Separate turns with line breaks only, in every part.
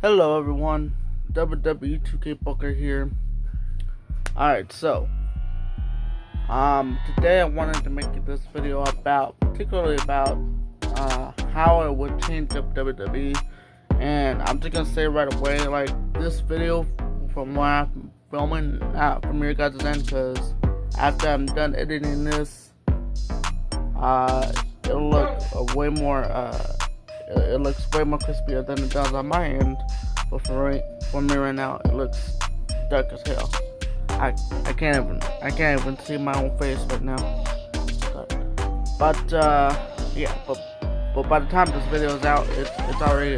Hello everyone, WWE 2K Booker here. Alright, so today I wanted to make this video particularly about how I would change up WWE. And I'm just gonna say right away, like, this video from where I'm filming from your guys' end, because after I'm done editing this, it'll look way more it looks way more crispier than it does on my end. But for me right now, it looks dark as hell. I can't even see my own face right now. But by the time this video is out, it's already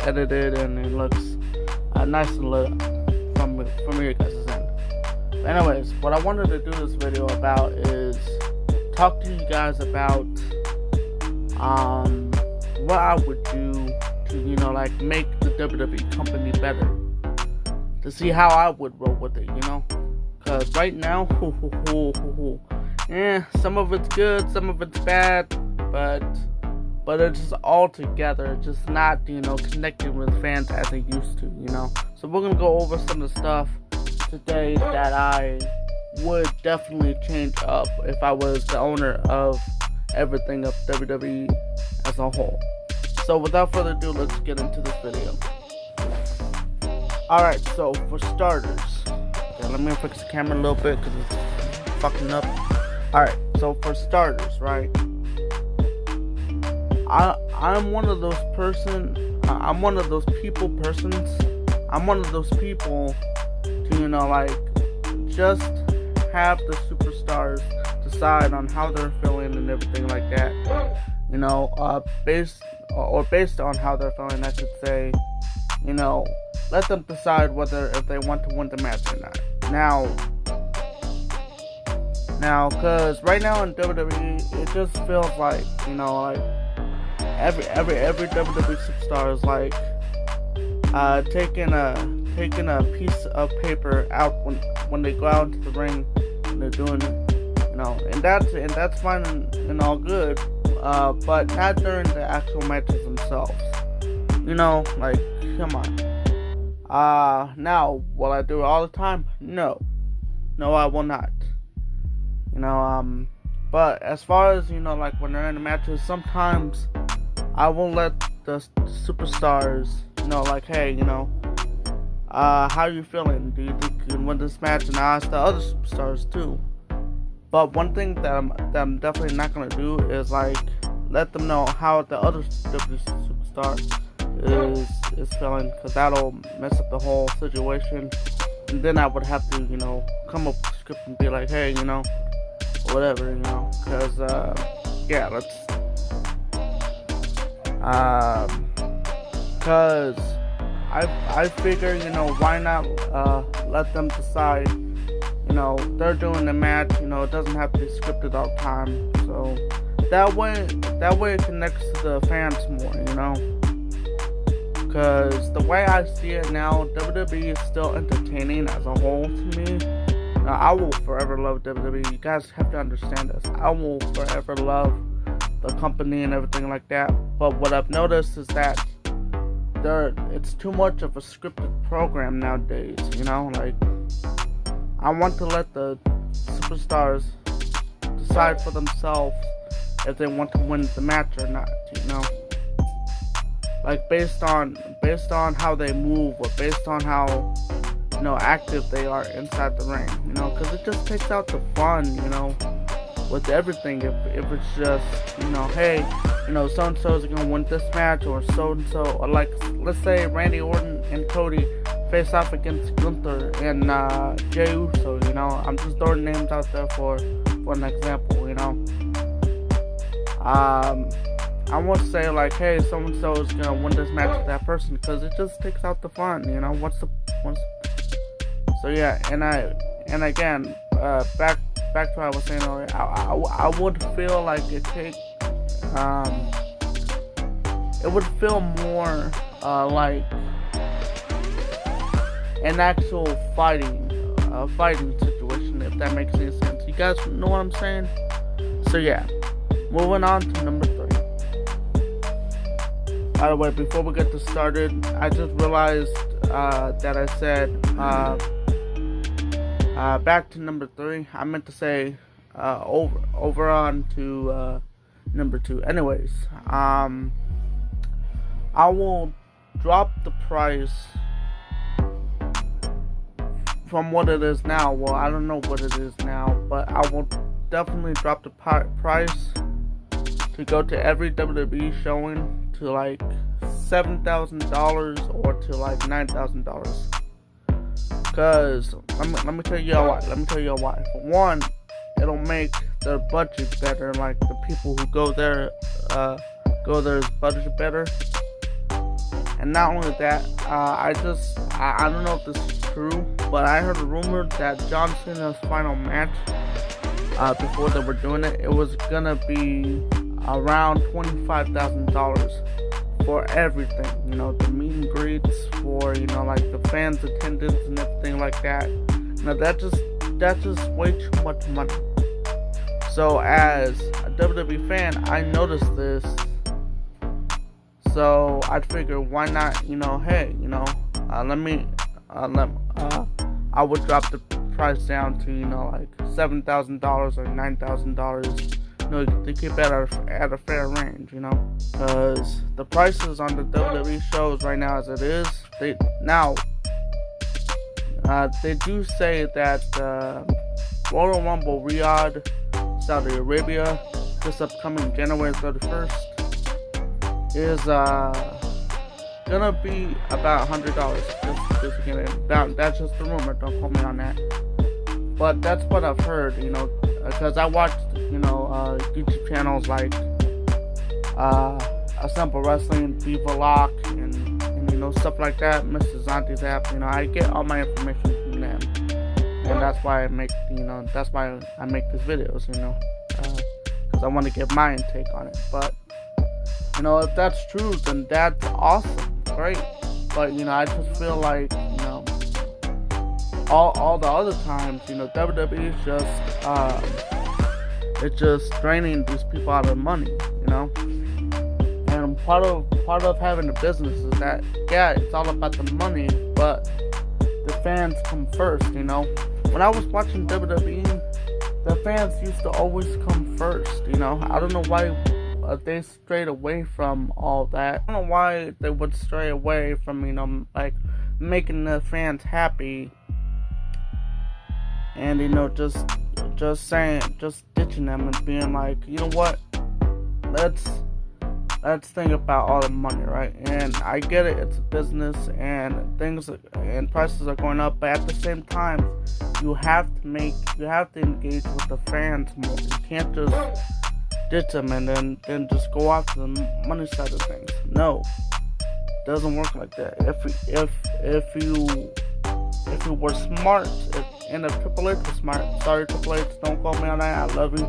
edited, and it looks nice and lit from your guys' end. But anyways, what I wanted to do this video about is talk to you guys about what I would do to, like, make the WWE company better. To see how I would roll with it, Because right now, some of it's good, some of it's bad, but it's just all together, just not, connecting with fans as they used to, So we're gonna go over some of the stuff today that I would definitely change up if I was the owner of everything of WWE as a whole. So without further ado, let's get into this video. Alright, so for starters, let me fix the camera a little bit because it's fucking up. Alright, so for starters, right, I'm one of those people to, just have the superstars decide on how they're feeling and everything like that. Based on how they're feeling, I should say. Let them decide if they want to win the match or not. Now, cause right now in WWE, it just feels like, every WWE superstar is like taking a piece of paper out when they go out into the ring and they're doing it, and that's fine and all good, but not during the actual matches themselves. Like, come on. Now, will I do it all the time? No, I will not. But as far as, like, when they're in the matches, sometimes I will let the superstars, like, hey, how you feeling? Do you think you can win this match? And I ask the other superstars too. But one thing that I'm definitely not gonna do is, like, let them know how the other superstar is feeling, because that'll mess up the whole situation. And then I would have to, come up with a script and be like, hey, whatever, because because I figure, why not let them decide. They're doing the match, it doesn't have to be scripted all the time. So that way it connects to the fans more, Because the way I see it now, WWE is still entertaining as a whole to me. Now, I will forever love WWE. You guys have to understand this. I will forever love the company and everything like that. But what I've noticed is that it's too much of a scripted program nowadays, Like, I want to let the superstars decide for themselves if they want to win the match or not, Like, based on how they move, or based on how, active they are inside the ring, because it just takes out the fun, with everything. If it's just, hey, so-and-so is gonna win this match, or so-and-so, or, like, let's say Randy Orton and Cody face off against Gunther and Jey Uso, I'm just throwing names out there for an example, I won't say, like, hey, so-and-so is gonna win this match with that person, because it just takes out the fun, So yeah, and again, back to what I was saying earlier, I would feel like it would feel more like an actual fighting situation, if that makes any sense. You guys know what I'm saying? So yeah, moving on to number 3. By the way, before we get this started, I just realized that I said back to number 3. I meant to say over on to number 2. Anyways, I will drop the price from what it is now. Well, I don't know what it is now, but I will definitely drop the price to go to every WWE showing to like $7,000 or to like $9,000. Cause let me tell you why. For one, it'll make their budget better. Like the people who go there's budget better. And not only that, I don't know if this is true, but I heard a rumor that John Cena's final match, before they were doing it, it was gonna be around $25,000 for everything. You know, the meet and greets, for, you know, like the fans' attendance and everything like that. Now that's just way too much money. So as a WWE fan, I noticed this. So I'd figure, why not, you know, hey, you know, I would drop the price down to, you know, like $7,000 or $9,000. You know, to keep it at a fair range, you know, because the prices on the WWE shows right now, as it is, they do say that Royal Rumble Riyadh, Saudi Arabia, this upcoming January 31st, is gonna be about $100. Just kidding. That's just the rumor. Don't quote me on that. But that's what I've heard. You know, because I watched, you know, YouTube channels like Assemble Wrestling, Viva Lock, and you know, stuff like that. Mrs. Auntie's app. You know, I get all my information from them, and that's why I make these videos. You know, because I want to get my take on it. But you know, if that's true, then that's awesome, great. But you know, I just feel like, you know, all the other times, you know, WWE is just it's just draining these people out of money, you know. And part of having a business is that, yeah, it's all about the money, but the fans come first, you know. When I was watching WWE, the fans used to always come first, you know. I don't know why they strayed away from all that. I don't know why they would stray away from, you know, like making the fans happy, and you know, just ditching them and being like, you know what, let's think about all the money, right? And I get it, it's a business and things and prices are going up, but at the same time, you have to engage with the fans more. You can't just ditch them and then just go after the money side of things. No, it doesn't work like that. If you were smart, and if Triple H was smart, sorry Triple H, don't call me on that, I love you.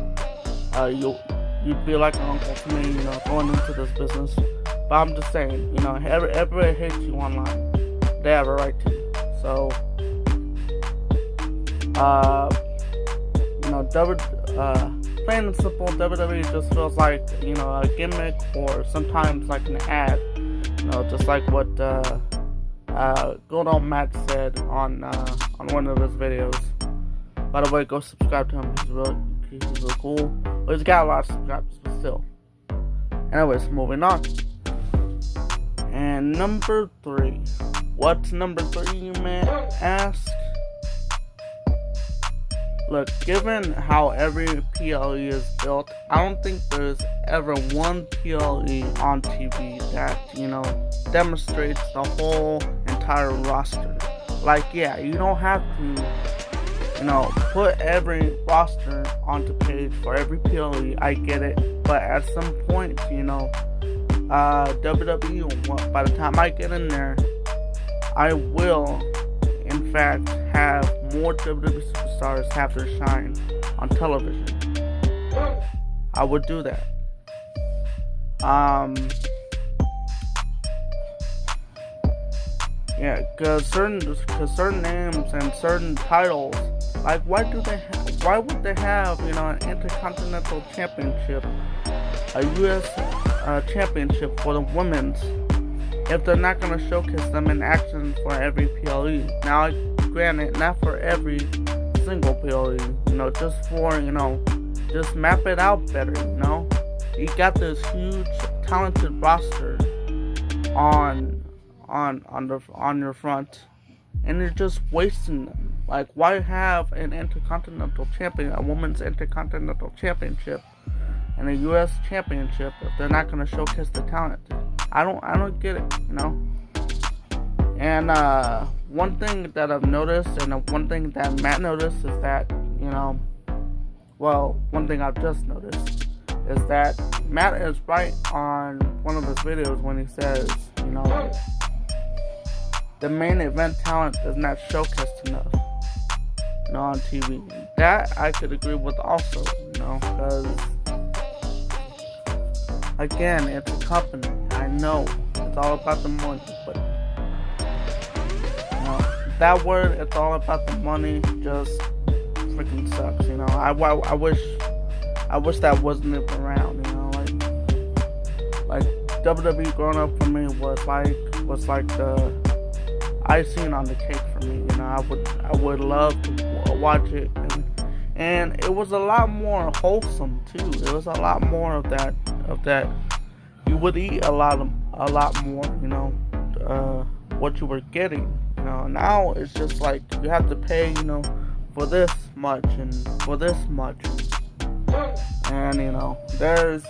You'd be like an uncle to me, you know, going into this business. But I'm just saying, you know, everybody hates you online. They have a right to. So, you know, plain and simple, WWE just feels like, you know, a gimmick, or sometimes like an ad. You know, just like what good old Matt said on one of his videos. By the way, go subscribe to him. He's really cool. Well, he's got a lot of subscribers, but still. Anyways, moving on. And number 3. What's number 3, you may ask? Look, given how every PLE is built, I don't think there's ever one PLE on TV that, you know, demonstrates the whole entire roster. Like, yeah, you don't have to, you know, put every roster onto page for every PLE. I get it, but at some point, you know, WWE, by the time I get in there, I will, in fact, have more WWE superstars have their shine on television. I would do that. Yeah, cause certain names and certain titles, like why would they have, you know, an Intercontinental Championship, a U.S. Championship for the women's if they're not going to showcase them in action for every PLE. Now, granted, not for every single PLE, just for, just map it out better, You got this huge, talented roster on your front, and you're just wasting them. Like, why have an Intercontinental Champion, a Women's Intercontinental Championship, and a U.S. Championship if they're not going to showcase the talent? I don't get it, And one thing that I've noticed, and one thing that Matt noticed, is that, one thing I've just noticed is that Matt is right on one of his videos when he says, the main event talent is not showcased enough, on TV. That I could agree with also, because, again, it's a company. I know it's all about the money, but that word, it's all about the money, just freaking sucks. I wish that wasn't even around. Like WWE growing up for me was like the icing on the cake for me. I would love to watch it, and it was a lot more wholesome too. It was a lot more of that. You would eat a lot more. What you were getting. Now it's just like you have to pay. For this much and for this much. And there's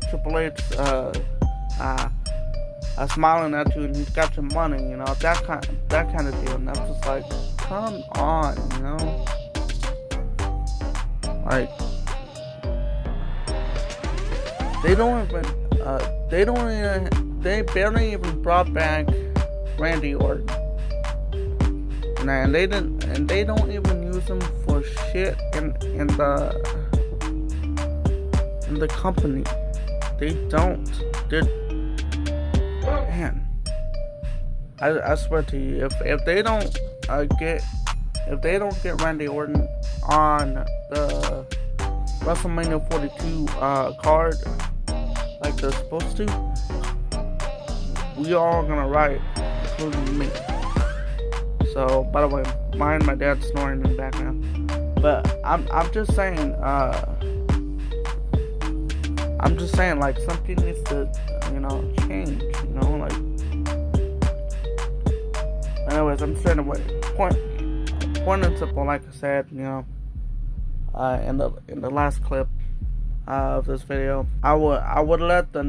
Triple H smiling at you, and he's got your money, that kind of deal. And I'm just like, come on, like they barely even brought back Randy Orton, and they don't even use him for shit in the company. They don't. Man, I swear to you, if they don't get Randy Orton on the WrestleMania 42 card like they're supposed to, we all gonna riot, including me. So, by the way, my dad's snoring in the background. But I'm just saying, like, something needs to, change, like. Anyways, I'm straight away. Point and simple, like I said, in the last clip of this video, I would let the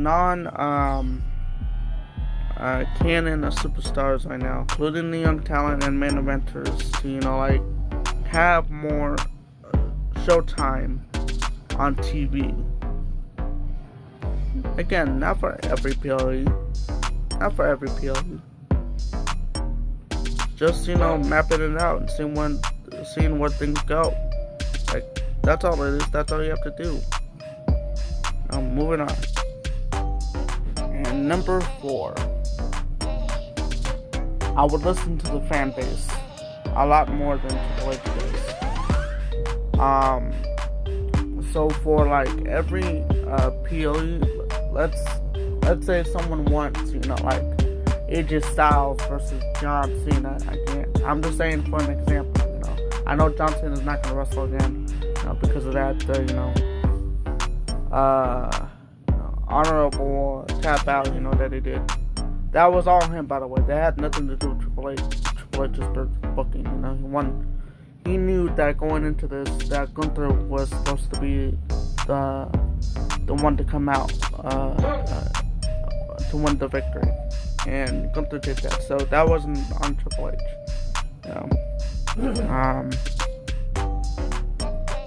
canon of superstars right now, including the young talent and main eventers, to have more showtime on TV. Again, not for every PLE, just mapping it out and seeing where things go. Like, that's all it is. That's all you have to do. Now, moving on. And number 4. I would listen to the fan base a lot more than Triple H does. So for like every PLE, let's say someone wants, like AJ Styles versus John Cena again. I'm just saying for an example. I know John Cena is not gonna wrestle again, because of that. Honorable tap out, that he did. That was all him, by the way. That had nothing to do with Triple H. Triple H's booking, He knew that going into this, that Gunther was supposed to be the one to come out to win the victory, and Gunther did that. So that wasn't on Triple H.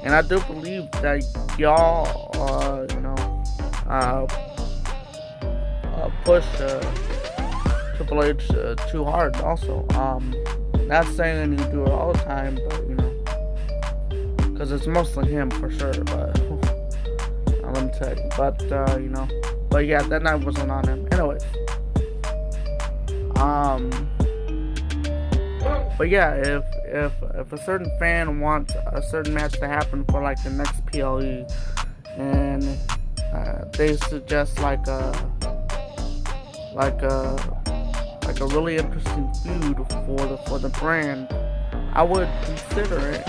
And I do believe that y'all, push Triple H too hard also. Not saying you do it all the time, but because it's mostly him for sure, but let me tell you. But yeah, that night wasn't on him. Anyways. But yeah, if a certain fan wants a certain match to happen for like the next PLE, and they suggest like like a really interesting feud for the brand, I would consider it,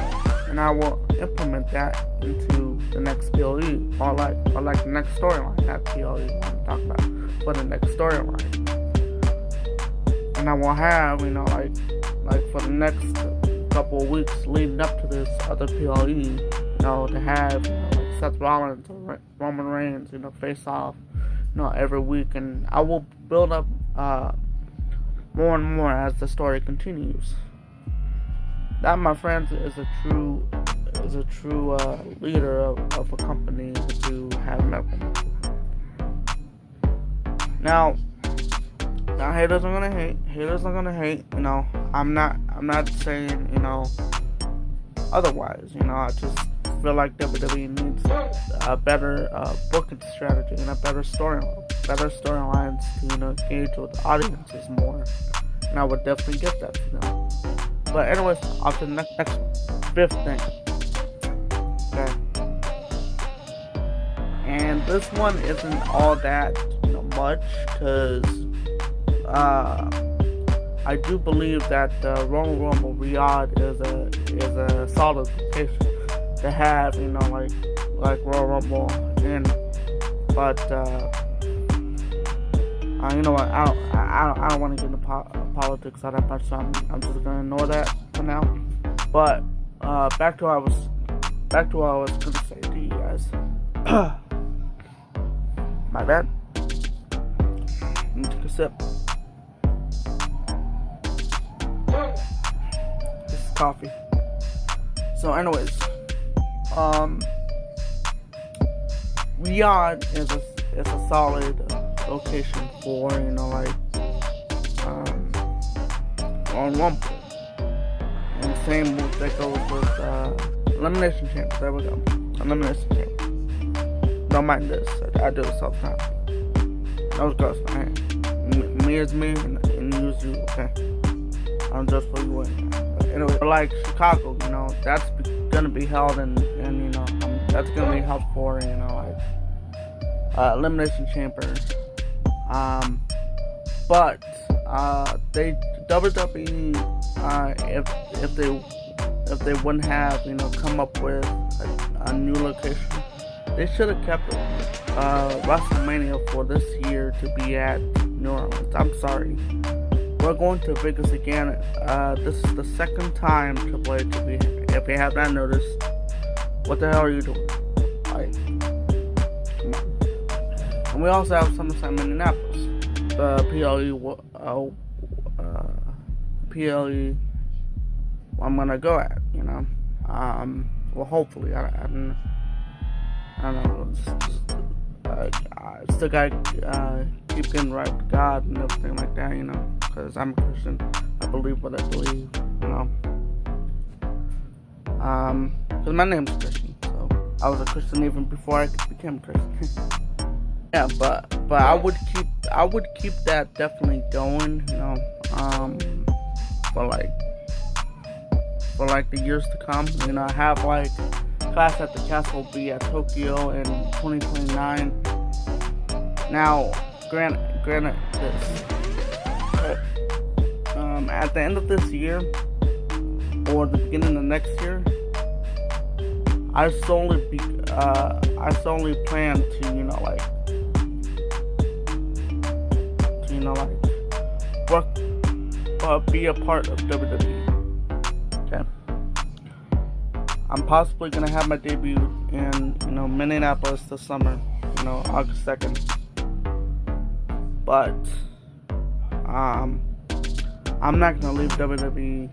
and I will implement that into the next PLE, or like the next storyline. Not PLE, I'm talking about, but the next storyline. And I will have, like for the next couple of weeks leading up to this other PLE, to have, like Seth Rollins or Roman Reigns, face off, every week, and I will build up more and more as the story continues. That, my friends, is a true leader of a company to have McMahon. Now, haters are gonna hate. Haters are gonna hate. I'm not saying otherwise. I just feel like WWE needs a better booking strategy and a better storylines to engage with audiences more. And I would definitely get that to them. But anyways, off to the next fifth thing. Okay. And this one isn't all that much, because I do believe that Royal Rumble Riyadh is a solid location to have, like Royal Rumble in. But you know what? I don't want to get into politics all that much, so I'm just gonna ignore that for now. But back to what I was gonna say to you guys. My bad. Let me take a sip. This is coffee. So, anyways, Riyadh is a solid location for on Rumble, and the same that goes with Elimination Chamber. There we go, Elimination Chamber. Don't mind this. I do this all the time. Those goes for hand. Me is me, and you is you. Okay, I'm just for you. But anyway, like Chicago, that's gonna be held in that's gonna be held for Elimination Chamber. But WWE, if they wouldn't have come up with a new location, they should have kept WrestleMania for this year to be at New Orleans. I'm sorry, we're going to Vegas again. This is the second time Triple H to be here. If you have not noticed, what the hell are you doing? Like, come on. And we also have SummerSlam in Minneapolis. PLE I'm gonna go at, well, hopefully, I don't know, I still gotta keep getting right with God and everything like that, because I'm a Christian. I believe what I believe, because my name's Christian, so I was a Christian even before I became a Christian. Yeah, but I would keep that definitely going, for like the years to come. I have like Clash at the Castle will be at Tokyo in 2029. Now, granted this, at the end of this year or the beginning of next year, I solely plan to be a part of WWE. Okay, I'm possibly gonna have my debut in Minneapolis this summer, August 2nd. But I'm not gonna leave WWE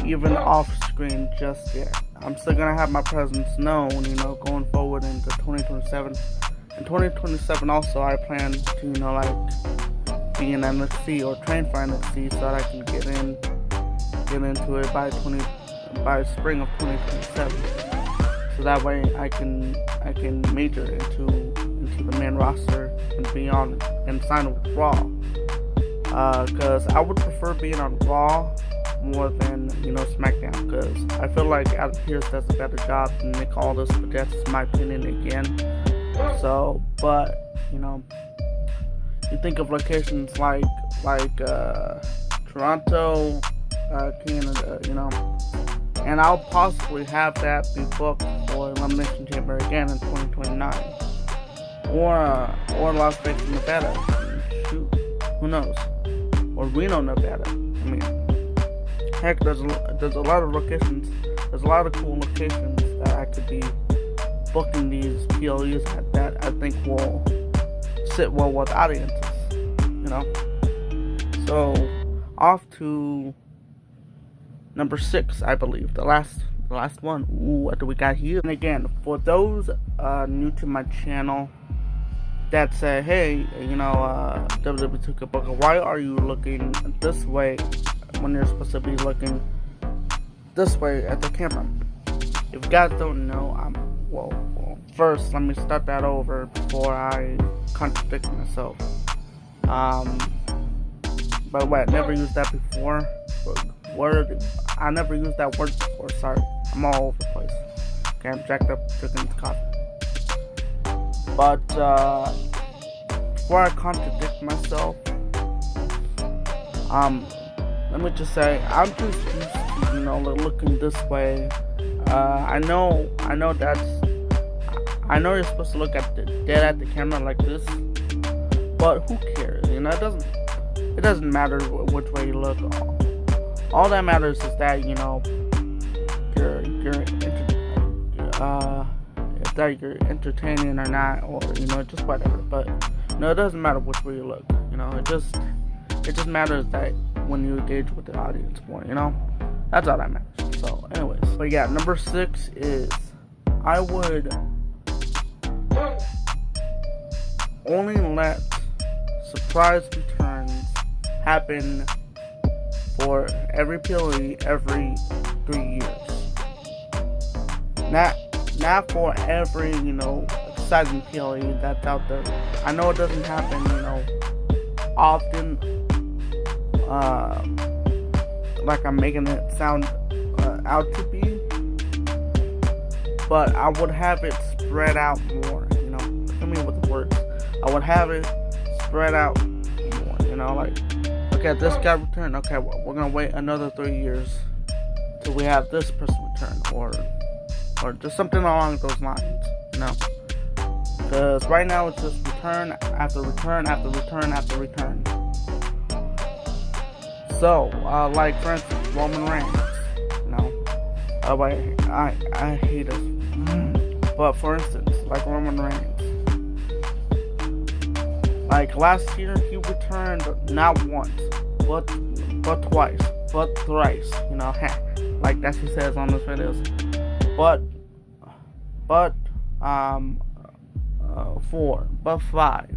even off screen just yet. I'm still gonna have my presence known, going forward into 2027. In 2027 also, I plan to be in NXT or train for NXT so that I can get into it by spring of 2027. So that way I can major into the main roster and be on and sign with Raw. Because I would prefer being on Raw more than SmackDown, because I feel like Adam Pearce does a better job than Nick Aldis, but that's my opinion again. So, but You think of locations like Toronto, Canada, and I'll possibly have that be booked for Elimination Chamber again in 2029, or Las Vegas, Nevada. Shoot, who knows? Or Reno, Nevada. I mean, heck, there's a lot of locations. There's a lot of cool locations that I could be booking these PLEs at that I think will sit well with audiences. So off to number 6, I believe, the last one. Ooh, what do we got here? And again, for those new to my channel that say, hey, WWE took a booker, why are you looking this way when you're supposed to be looking this way at the camera? If you guys don't know, well, first let me start that over before I contradict myself. By the way, I never used that before. I never used that word before. Sorry, I'm all over the place. Okay, I'm jacked up drinking this coffee. But before I contradict myself, let me just say I'm just used to looking this way. I know you're supposed to look dead at the camera like this, but who cares? It doesn't matter which way you look. All that matters is that you're entertaining or not, or just whatever. But it doesn't matter which way you look. It just matters that when you engage with the audience more. That's all that matters. So, anyways, but yeah, number 6 is I would only let surprise returns happen for every PLE every 3 years. Not for every, exciting PLE that's out there. I know it doesn't happen, often, like I'm making it sound out to be, but I would have it spread out more, look at me with the words. I would have it spread out more, like, okay, this guy returned, okay, we're gonna wait another 3 years till we have this person return, or just something along those lines, because right now it's just return after return after return after return. So, like for instance, Roman Reigns, I hate this, but for instance, like Roman Reigns, like last year he returned not once, but twice, but thrice, like that he says on his videos, but 4, but 5,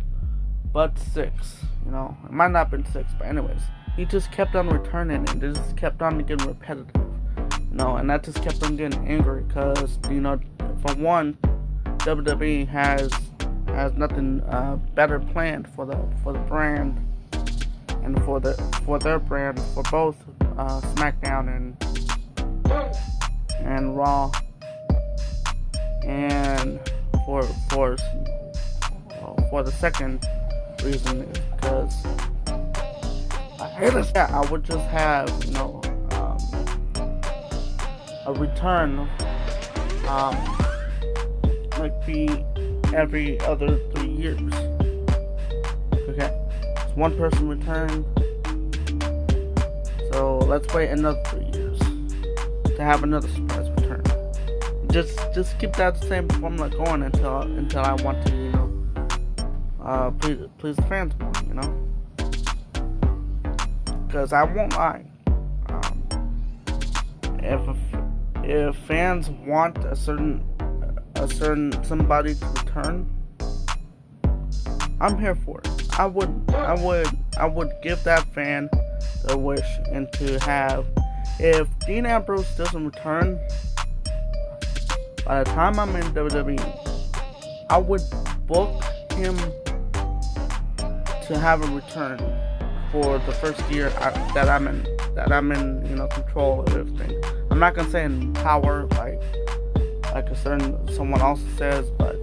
but 6, it might not have been 6, but anyways, he just kept on returning, and it just kept on getting repetitive, and that just kept on getting angry, because, for one, WWE has nothing better planned for the brand, and for their brand, for both SmackDown and Raw, and for the second reason is because I hate this. Yeah, I would just have a return like be every other 3 years. Okay, it's one person returned, so let's wait another 3 years to have another surprise return. Just keep that same formula going until I want to, please the fans more, because I won't lie. If fans want a certain somebody to return, I'm here for it. I would give that fan the wish and to have. If Dean Ambrose doesn't return by the time I'm in WWE, I would book him to have a return for the first year that I'm in control of everything. I'm not gonna say in power like someone else says, but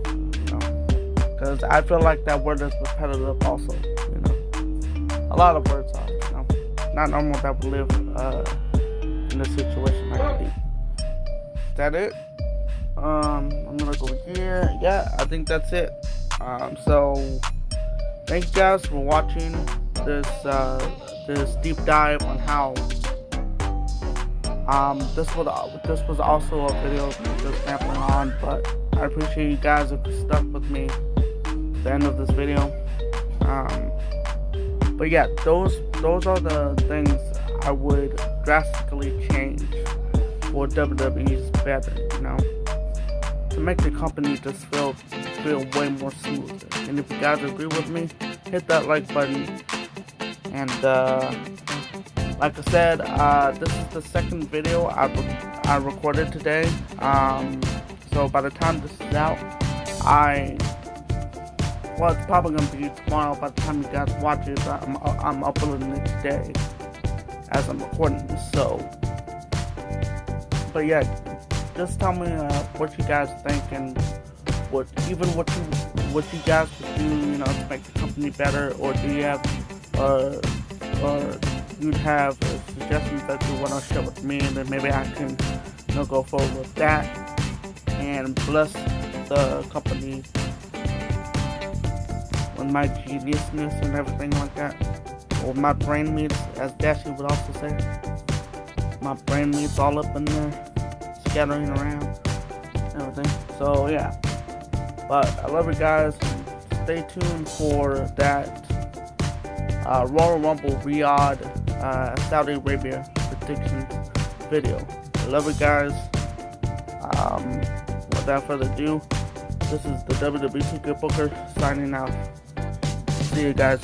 because I feel like that word is repetitive also, you know. A lot of words are, you know, not normal that we live in this situation like we do. Is that it? I'm gonna go here. Yeah, I think that's it. So thank you guys for watching this this deep dive on how this was also a video just rambling on, but I appreciate you guys if you stuck with me at the end of this video. But yeah, those are the things I would drastically change for WWE's better, you know, to make the company just feel way more smooth. And if you guys agree with me, hit that like button. And like I said, this is the second video I recorded today. So by the time this is out, well, it's probably gonna be tomorrow. By the time you guys watch it, I'm uploading it today as I'm recording this. So, but yeah, just tell me what you guys think, and what you guys would do, you know, to make the company better, or do you have or you'd have suggestions that you want to share with me, and then maybe I can, you know, go forward with that and bless the company with my geniusness and everything like that, or my brain meats, as Dashy would also say. My brain meats all up in there, scattering around, and everything. So yeah, but I love you guys. Stay tuned for that Royal Rumble Riyadh, Saudi Arabia predictions video. I love you guys. Without further ado, this is the WWE Secret Booker signing out. See you guys.